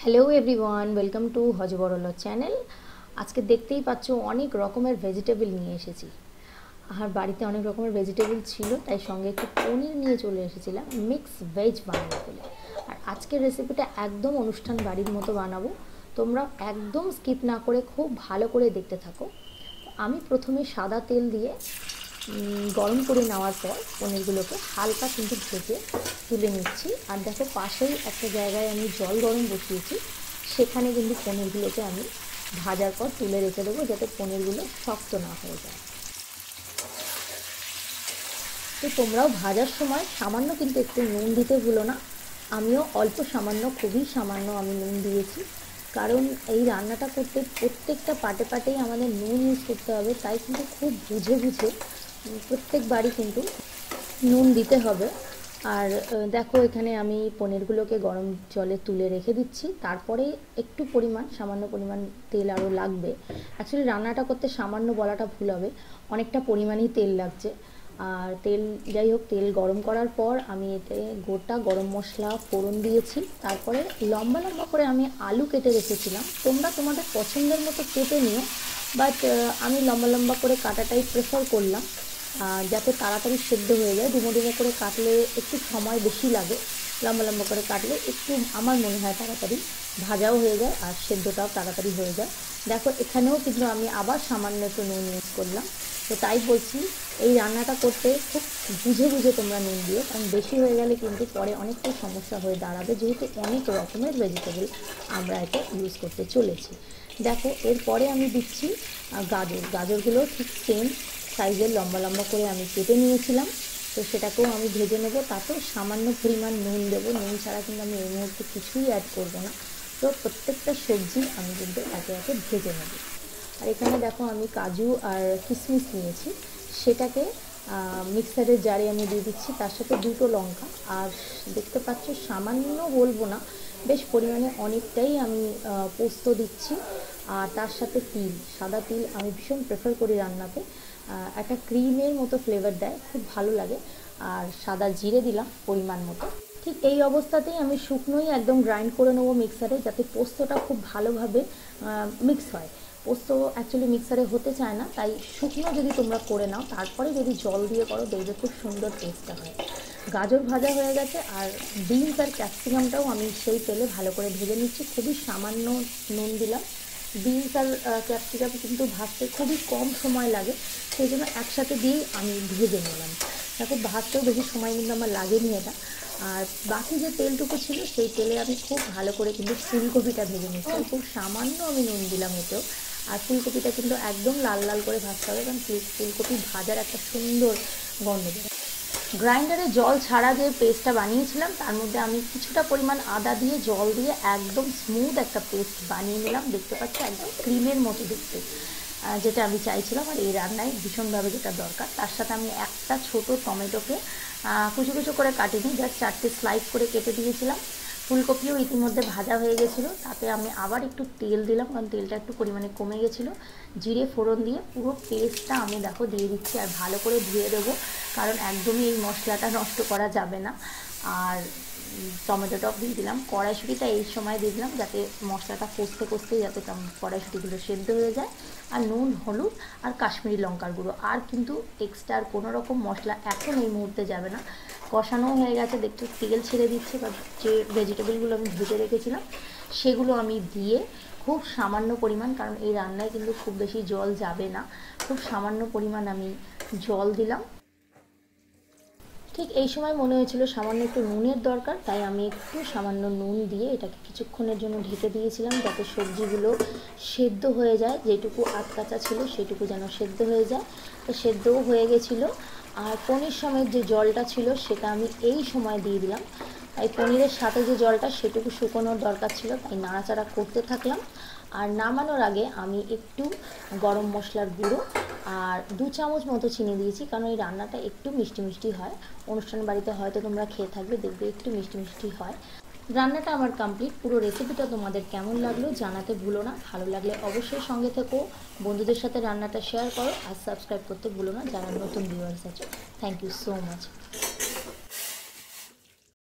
Hello everyone, welcome to Hajabarala channel. আজকে দেখতেই পাচ্ছ অনেক রকমের ভেজিটেবল নিয়ে এসেছি। আর বাড়িতে অনেক রকমের ভেজিটেবল ছিল, তাই সঙ্গে একটু পনির নিয়ে চলে এসেছিলাম মিক্স ভেজ বানাবো বলে। আর আজকের রেসিপিটা একদম অনুষ্ঠান বাড়ির মতো বানাবো, তোমরা একদম স্কিপ না করে খুব ভালো করে দেখতে থাকো। আমি প্রথমে সাদা তেল দিয়ে গরম করে নেওয়ার পর পনিরগুলোকে হালকা কিন্তু ভেজে তুলে নিচ্ছি। আর দেখো পাশেই একটা জায়গায় আমি জল গরম বসিয়েছি, সেখানে কিন্তু পনিরগুলোকে আমি ভাজার পর তুলে রেখে দেবো, যাতে পনিরগুলো শক্ত না হয়ে যায়। তো তোমরাও ভাজার সময় সামান্য কিন্তু একটু নুন দিতে ভুলো না। আমিও অল্প সামান্য, খুবই সামান্য আমি নুন দিয়েছি, কারণ এই রান্নাটা করতে প্রত্যেকটা পাটে পাটেই আমাদের নুন ইউজ করতে হবে, তাই কিন্তু খুব বুঝে বুঝে প্রত্যেকবারই কিন্তু নুন দিতে হবে। আর দেখো এখানে আমি পনিরগুলোকে গরম জলে তুলে রেখে দিচ্ছি, তারপরে একটু পরিমাণ, সামান্য পরিমাণ তেল আরও লাগবে। অ্যাকচুয়ালি রান্নাটা করতে সামান্য বলাটা ভুল হবে, অনেকটা পরিমাণেই তেল লাগছে। আর তেল, যাই হোক, তেল গরম করার পর আমি এতে গোটা গরম মশলা ফোড়ন দিয়েছি। তারপরে লম্বা লম্বা করে আমি আলু কেটে রেখেছিলাম, তোমরা তোমাদের পছন্দের মতো কেটে নিও, বাট আমি লম্বা লম্বা করে কাটাটাই প্রেফার করলাম, যাতে তাড়াতাড়ি সেদ্ধ হয়ে যায়। ডুমো ডুমো করে কাটলে একটু সময় বেশি লাগে, লম্বা লম্বা করে কাটলে একটু আমার মনে হয় তাড়াতাড়ি ভাজাও হয়ে যায় আর সেদ্ধটাও তাড়াতাড়ি হয়ে যায়। দেখো এখানেও কিন্তু আমি আবার সামান্য একটু নুন ইউজ করলাম। তো তাই বলছি, এই রান্নাটা করতে খুব বুঝে বুঝে তোমরা নুন দিও, কারণ বেশি হয়ে গেলে কিন্তু পরে অনেকটাই সমস্যা হয়ে দাঁড়াবে, যেহেতু অনেক রকমের ভেজিটেবল আমরা এতে ইউজ করতে চলেছি। দেখো এরপরে আমি দিচ্ছি গাজরগুলো ঠিক সেম সাইজের লম্বা লম্বা করে আমি কেটে নিয়েছিলাম। তো সেটাকেও আমি ভেজে নেবো, তাতেও সামান্য পরিমাণ নুন দেবো, নুন ছাড়া কিন্তু আমি এই মুহূর্তে কিছুই অ্যাড করবো না। তো প্রত্যেকটা সবজি আমি কিন্তু একে একে ভেজে নেব। আর এখানে দেখো আমি কাজু আর কিশমিশ নিয়েছি, সেটাকে মিক্সারের জারে আমি দিয়ে দিচ্ছি, তার সাথে দুটো লঙ্কা। আর দেখতে পাচ্ছ সামান্য বলবো না, বেশ পরিমাণে অনেকটাই আমি পোস্ত দিচ্ছি। আর তার সাথে তিল, সাদা তিল আমি ভীষণ প্রেফার করি রান্নাতে, একটা ক্রিমের মতো ফ্লেভার দেয়, খুব ভালো লাগে। আর সাদা জিরে দিলাম পরিমাণ মতো। ঠিক এই অবস্থাতেই আমি শুকনোই একদম গ্রাইন্ড করে নেবো মিক্সারে, যাতে পোস্তটা খুব ভালোভাবে মিক্স হয়। পোস্ত অ্যাকচুয়ালি মিক্সারে হতে চায় না, তাই শুকনো যদি তোমরা করে নাও, তারপরে যদি জল দিয়ে করো, দেখবে খুব সুন্দর টেস্টটা হয়। গাজর ভাজা হয়ে গেছে, আর বিনস আর ক্যাপসিকামটাও আমি সেই তেলে ভালো করে ভেজে নিচ্ছি, খুবই সামান্য নুন দিলাম। বিনস আর ক্যাপসিকাম কিন্তু ভাজতে খুবই কম সময় লাগে, সেই জন্য একসাথে দিয়েই আমি ভেজে নিলাম। দেখো ভাজতেও বেশি সময় কিন্তু আমার লাগেনি এটা। আর বাকি যে তেলটুকু ছিল, সেই তেলে আমি খুব ভালো করে কিন্তু ফুলকপিটা ভেজে নিচ্ছি, খুব সামান্য আমি নুন দিলাম এতেও। আর ফুলকপিটা কিন্তু একদম লাল লাল করে ভাজতে হবে, কারণ ফুলকপি ভাজার একটা সুন্দর গন্ধ বেরোয়। গ্রাইন্ডারে জল ছাড়া যে পেস্টটা বানিয়েছিলাম, তার মধ্যে আমি কিছুটা পরিমাণ আদা দিয়ে জল দিয়ে একদম স্মুথ একটা পেস্ট বানিয়ে নিলাম। দেখতে পাচ্ছি একদম ক্রিমের মতো দেখতে, যেটা আমি চাইছিলাম আর এই রান্নায় ভীষণভাবে যেটা দরকার। তার সাথে আমি একটা ছোট টমেটোকে কুচো কুচো করে কাটিনি, জাস্ট 4টে স্লাইস করে কেটে দিয়েছিলাম। ফুলকপিও ইতিমধ্যে ভাজা হয়ে গেছিলো, তাতে আমি আবার একটু তেল দিলাম, কারণ তেলটা একটু পরিমাণে কমে গেছিলো। জিরে ফোড়ন দিয়ে পুরো পেস্টটা আমি দেখো দিয়ে দিচ্ছি, আর ভালো করে ধুয়ে দেবো, কারণ একদমই এই মশলাটা নষ্ট করা যাবে না। আর টমেটোটাও দিয়ে দিলাম, কড়াইশুঁটিটা এই সময় দিয়ে দিলাম, যাতে মশলাটা কষতে কষতে যাতে কড়াইশুঁটিগুলো সেদ্ধ হয়ে যায়। আর নুন, হলুদ আর কাশ্মীরি লঙ্কার গুঁড়ো, আর কিন্তু এক্সট্রা আর কোনো রকম মশলা এখন এই মুহূর্তে যাবে না। কষানো হয়ে গেছে, দেখতে তেল ছেড়ে দিচ্ছে, বা যে ভেজিটেবলগুলো আমি ভেজে রেখেছিলাম সেগুলো আমি দিয়ে খুব সামান্য পরিমাণ, কারণ এই রান্নায় কিন্তু খুব বেশি জল যাবে না, খুব সামান্য পরিমাণ আমি জল দিলাম। ঠিক এই সময় মনে হয়েছিল সামান্য একটু নুনের দরকার, তাই আমি একটু সামান্য নুন দিয়ে এটাকে কিছুক্ষণের জন্য ঢেকে দিয়েছিলাম, যাতে সবজিগুলো সেদ্ধ হয়ে যায়, যেটুকু আধকাঁচা ছিল সেটুকু যেন সেদ্ধ হয়ে যায়। তো সেদ্ধও হয়ে গেছিলো। আর পনির সমেত যে জলটা ছিল সেটা আমি এই সময় দিয়ে দিলাম, তাই পনিরের সাথে যে জলটা সেটুকু শুকোনোর দরকার ছিল, তাই নাড়াচাড়া করতে থাকলাম। আর নামানোর আগে আমি একটু গরম মশলার গুঁড়ো আর 2 চামচ মতো চিনি দিয়েছি, কারণ এই রান্নাটা একটু মিষ্টি মিষ্টি হয়। অনুষ্ঠান বাড়িতে হয়তো তোমরা খেয়ে থাকবে, দেখবে একটু মিষ্টি মিষ্টি হয়। রান্নাটা আমার কমপ্লিট। পুরো রেসিপিটা তোমাদের কেমন লাগলো জানাতে ভুলো না, ভালো লাগলে অবশ্যই সঙ্গে থেকো, বন্ধুদের সাথে রান্নাটা শেয়ার করো, আর সাবস্ক্রাইব করতে ভুলো না যারা নতুন ভিউয়ার্স আছে। Thank you so much.